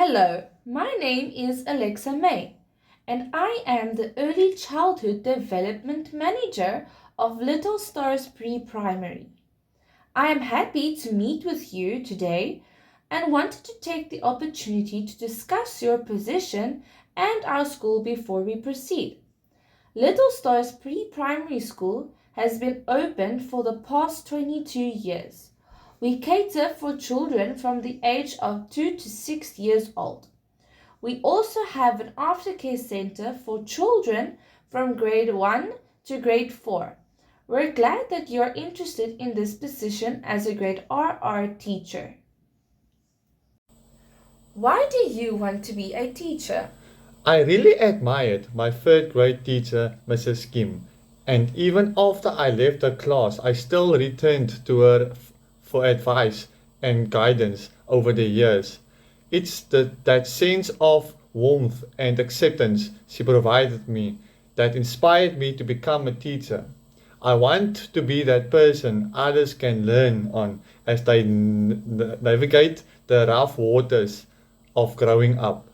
Hello, my name is Alexa May, and I am the Early Childhood Development Manager of Little Stars Pre-Primary. I am happy to meet with you today and wanted to take the opportunity to discuss your position and our school before we proceed. Little Stars Pre-Primary School has been open for the past 22 years. We cater for children from the age of 2 to 6 years old. We also have an aftercare center for children from grade 1 to grade 4. We're glad that you're interested in this position as a grade RR teacher. Why do you want to be a teacher? I really admired my third grade teacher, Mrs. Kim, and even after I left the class, I still returned to her for advice and guidance over the years. It's that sense of warmth and acceptance she provided me that inspired me to become a teacher. I want to be that person others can learn on as they navigate the rough waters of growing up.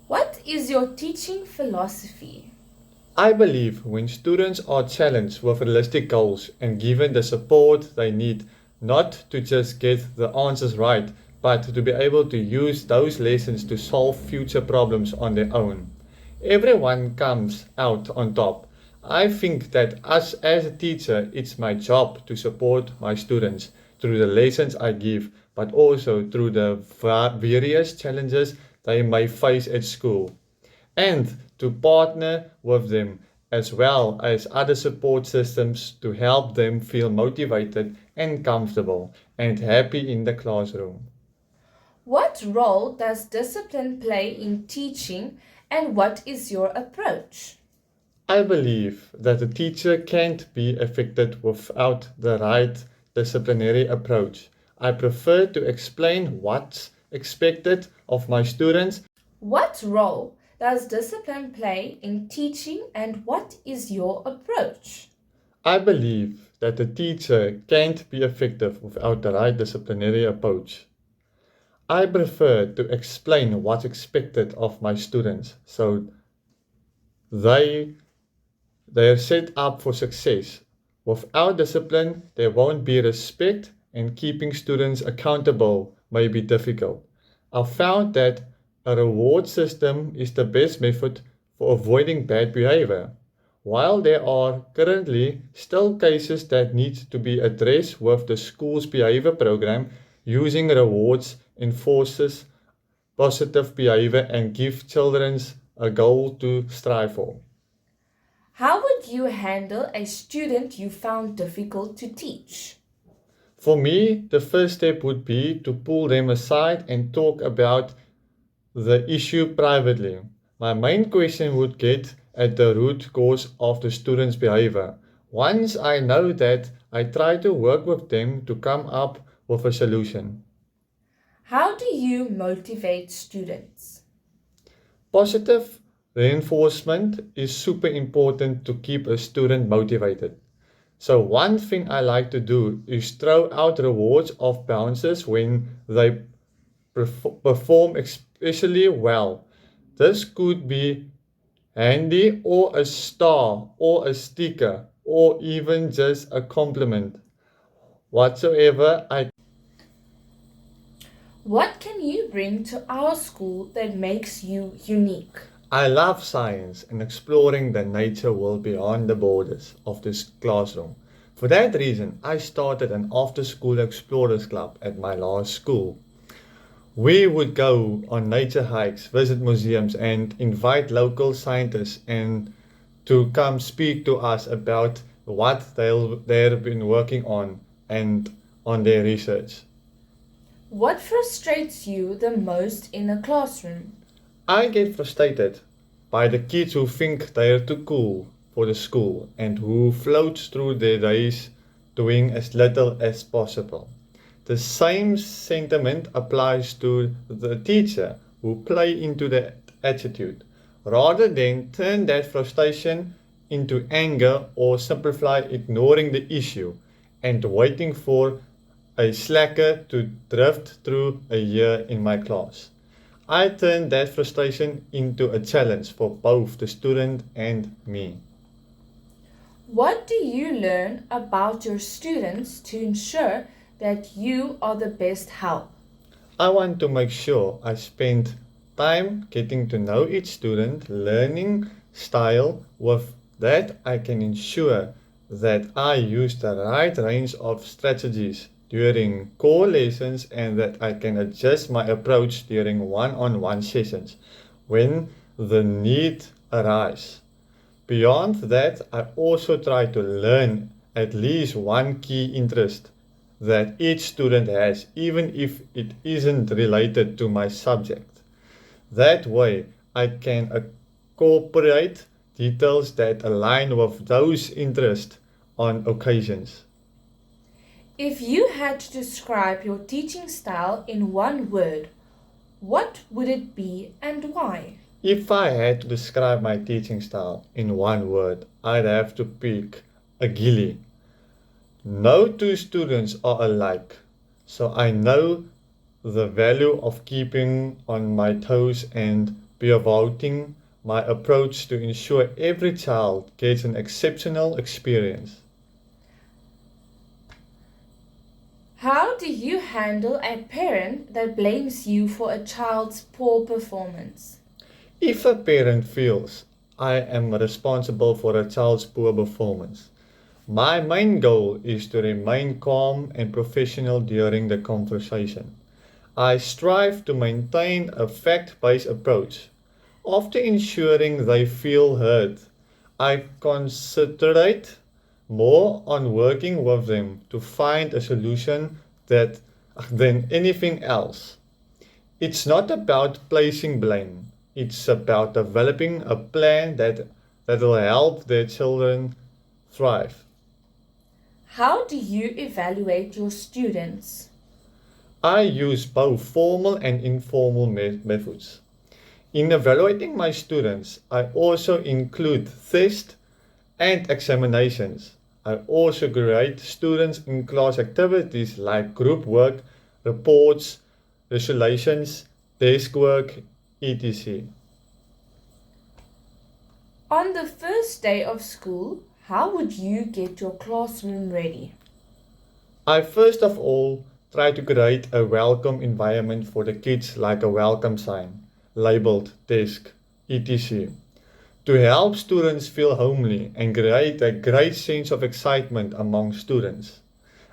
What is your teaching philosophy? I believe when students are challenged with realistic goals and given the support they need, not to just get the answers right, but to be able to use those lessons to solve future problems on their own. Everyone comes out on top. I think that as a teacher, it's my job to support my students through the lessons I give, but also through the various challenges they may face at school, and to partner with them as well as other support systems to help them feel motivated and comfortable and happy in the classroom. What role does discipline play in teaching and what is your approach? I believe that a teacher can't be effective without the right disciplinary approach. I prefer to explain what's expected of my students. What role does discipline play in teaching and what is your approach? I believe that a teacher can't be effective without the right disciplinary approach. I prefer to explain what's expected of my students so they they are set up for success. Without discipline, there won't be respect and keeping students accountable may be difficult. I've found that a reward system is the best method for avoiding bad behavior. While there are currently still cases that need to be addressed with the school's behavior program, using rewards enforces positive behavior and give children a goal to strive for. How would you handle a student you found difficult to teach? For me, the first step would be to pull them aside and talk about the issue privately. My main question would get at the root cause of the student's behavior. Once I know that, I try to work with them to come up with a solution. How do you motivate students? Positive reinforcement is super important to keep a student motivated. So, one thing I like to do is throw out rewards of bounces when they perform especially well. This could be handy or a star or a sticker or even just a compliment. Whatsoever I What can you bring to our school that makes you unique? I love science and exploring the nature world beyond the borders of this classroom. For that reason, I started an after school explorers club at my last school. We would go on nature hikes, visit museums, and invite local scientists and to come speak to us about what they've been working on and on their research. What frustrates you the most in a classroom? I get frustrated by the kids who think they're too cool for the school and who float through their days doing as little as possible. The same sentiment applies to the teacher who play into that attitude, rather than turn that frustration into anger or simplify ignoring the issue and waiting for a slacker to drift through a year in my class. I turn that frustration into a challenge for both the student and me. What do you learn about your students to ensure that you are the best help? I want to make sure I spend time getting to know each student, learning style. With that, I can ensure that I use the right range of strategies during core lessons and that I can adjust my approach during one-on-one sessions when the need arises. Beyond that, I also try to learn at least one key interest that each student has, even if it isn't related to my subject. That way, I can incorporate details that align with those interests on occasions. If you had to describe your teaching style in one word, what would it be and why? If I had to describe my teaching style in one word, I'd have to pick agile. No two students are alike, so I know the value of keeping on my toes and pivoting my approach to ensure every child gets an exceptional experience. How do you handle a parent that blames you for a child's poor performance? If a parent feels I am responsible for a child's poor performance, my main goal is to remain calm and professional during the conversation. I strive to maintain a fact based approach. After ensuring they feel heard, I concentrate more on working with them to find a solution that than anything else. It's not about placing blame. It's about developing a plan that will help their children thrive. How do you evaluate your students? I use both formal and informal methods. In evaluating my students, I also include tests and examinations. I also grade students in class activities like group work, reports, resolutions, desk work, etc. On the first day of school, how would you get your classroom ready? I first of all try to create a welcome environment for the kids like a welcome sign, labeled desk, etc. To help students feel homely and create a great sense of excitement among students.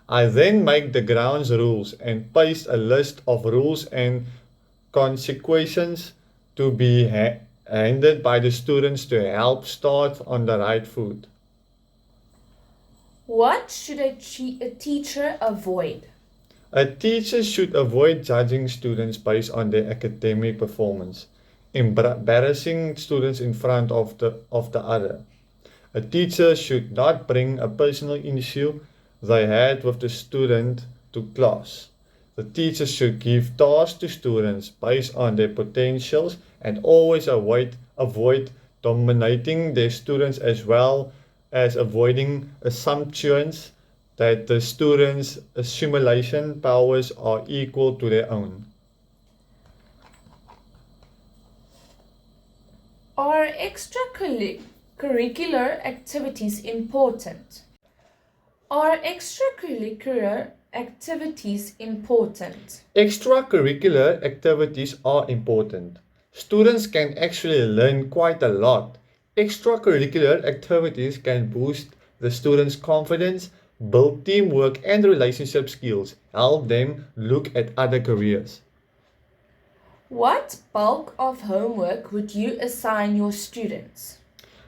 I then make the grounds rules and paste a list of rules and consequences to be handed by the students to help start on the right foot. What should a teacher avoid? A teacher should avoid judging students based on their academic performance, embarrassing students in front of the other. A teacher should not bring a personal issue they had with the student to class. The teacher should give tasks to students based on their potentials and always avoid dominating their students as well as avoiding assumptions that the students' assimilation powers are equal to their own. Are extracurricular activities important? Are extracurricular activities important? Extracurricular activities are important. Students can actually learn quite a lot. Extracurricular activities can boost the students' confidence, build teamwork and relationship skills, help them look at other careers. What bulk of homework would you assign your students?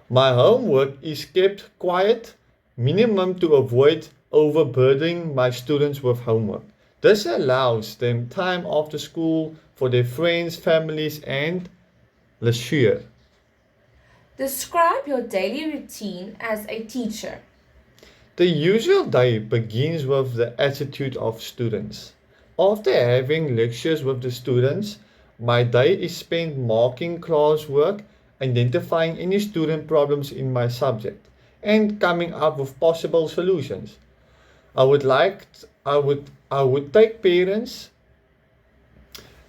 My homework is kept quiet, minimum to avoid overburdening my students with homework. This allows them time after school for their friends, families, and leisure. Describe your daily routine as a teacher. The usual day begins with the attitude of students. After having lectures with the students, my day is spent marking classwork, identifying any student problems in my subject, and coming up with possible solutions. I would take parents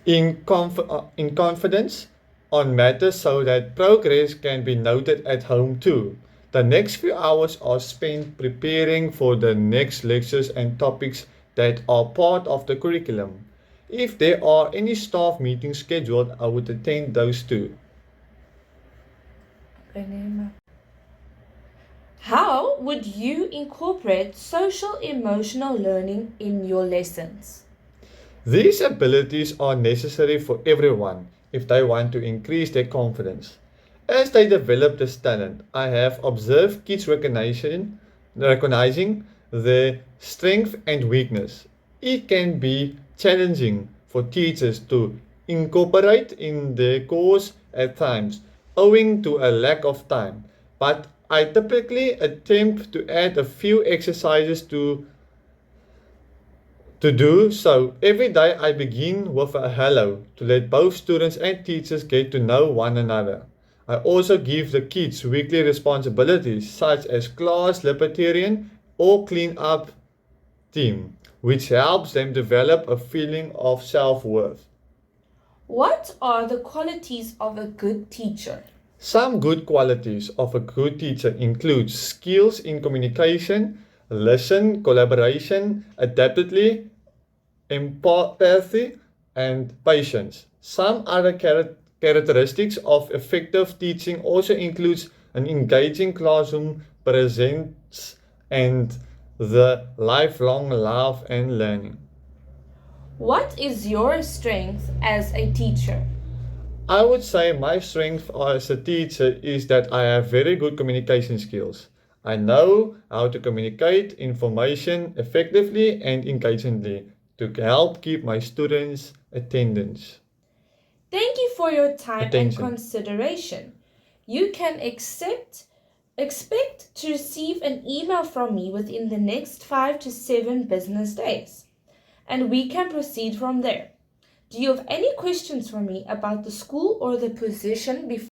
in confidence on matters so that progress can be noted at home too. The next few hours are spent preparing for the next lectures and topics that are part of the curriculum. If there are any staff meetings scheduled, I would attend those too. How would you incorporate social emotional learning in your lessons? These abilities are necessary for everyone if they want to increase their confidence. As they develop this talent, I have observed kids recognizing their strength and weakness. It can be challenging for teachers to incorporate in their course at times, owing to a lack of time. But I typically attempt to add a few exercises to do so, every day I begin with a hello to let both students and teachers get to know one another. I also give the kids weekly responsibilities such as class libertarian or clean up team, which helps them develop a feeling of self-worth. What are the qualities of a good teacher? Some good qualities of a good teacher include skills in communication, listen, collaboration, adaptability, empathy, and patience. Some other characteristics of effective teaching also includes an engaging classroom presence and the lifelong love and learning. What is your strength as a teacher? I would say my strength as a teacher is that I have very good communication skills. I know how to communicate information effectively and engagingly to help keep my students' attendance. Thank you for your time and Attention. consideration. You can expect to receive an email from me within the next 5 to 7 business days, and we can proceed from there. Do you have any questions for me about the school or the position before?